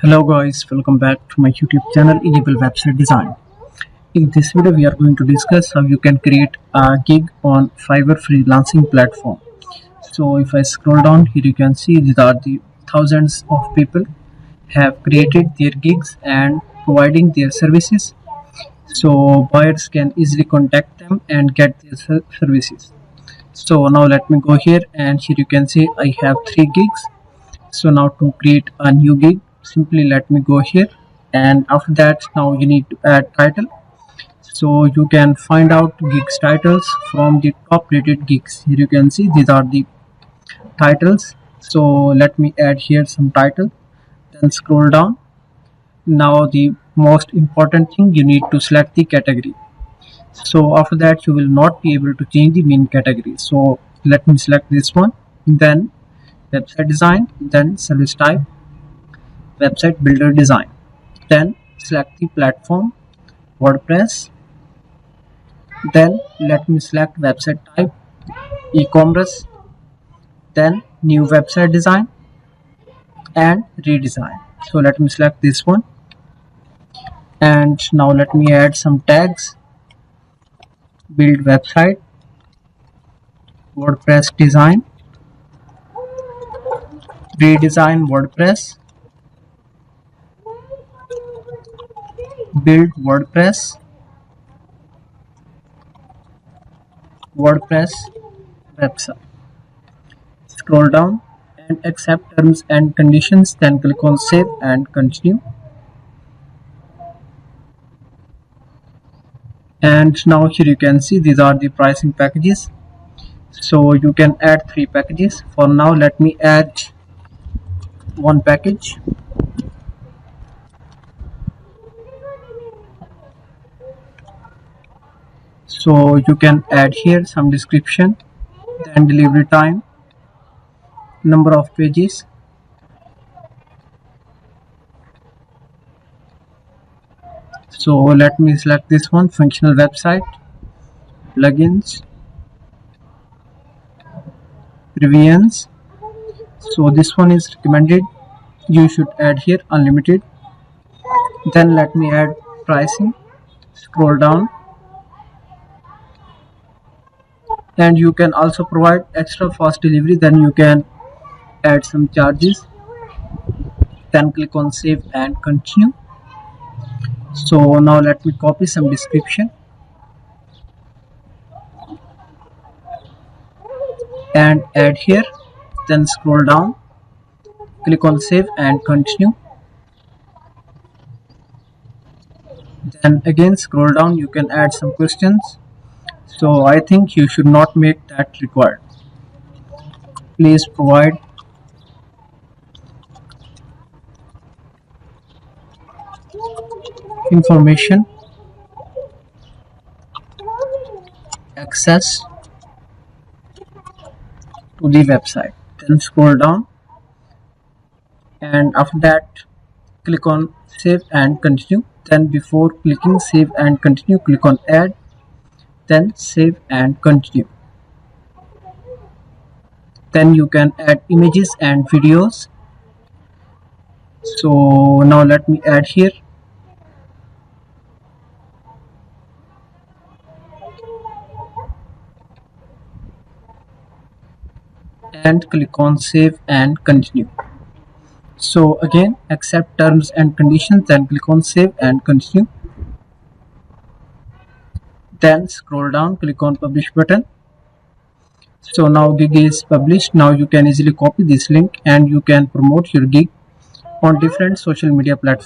Hello guys, welcome back to my YouTube channel Enable Website Design. In this video we are going to discuss how you can create a gig on Fiverr freelancing platform. So if I scroll down here, you can see these are the thousands of people have created their gigs and providing their services. So buyers can easily contact them and get their services. So now let me go here, and here you can see I have 3 gigs. So now to create a new gig, simply let me go here, and after that now you need to add title. So you can find out gigs titles from the top rated gigs. Here you can see these are the titles. So let me add here some title, then scroll down. Now the most important thing, you need to select the category. So after that you will not be able to change the main category. So let me select this one, then website design, then service type, website builder design, then select the platform, WordPress, then let me select website type, e-commerce, then new website design and redesign. So let me select this one, and now let me add some tags: build website, WordPress design, redesign WordPress, build WordPress, WordPress website. Scroll down and accept terms and conditions, then click on save and continue. And now here you can see these are the pricing packages. So you can add 3 packages. For now let me add one package. So you can add here some description, then delivery time, number of pages, so let me select this one: functional website, plugins, revisions. So this one is recommended, you should add here unlimited. Then let me add pricing. Scroll down, and you can also provide extra fast delivery, then you can add some charges, then click on save and continue. So now let me copy some description and add here, then scroll down, click on save and continue. Then again scroll down, you can add some questions. So I think you should not make that required. Please provide information, access to the website. Then scroll down, and after that click on save and continue. Then before clicking save and continue, click on add, then save and continue. Then you can add images and videos. So now let me add here, and click on save and continue. So again accept terms and conditions, then click on save and continue. Then scroll down, click on publish button. So now gig is published. Now you can easily copy this link and you can promote your gig on different social media platforms.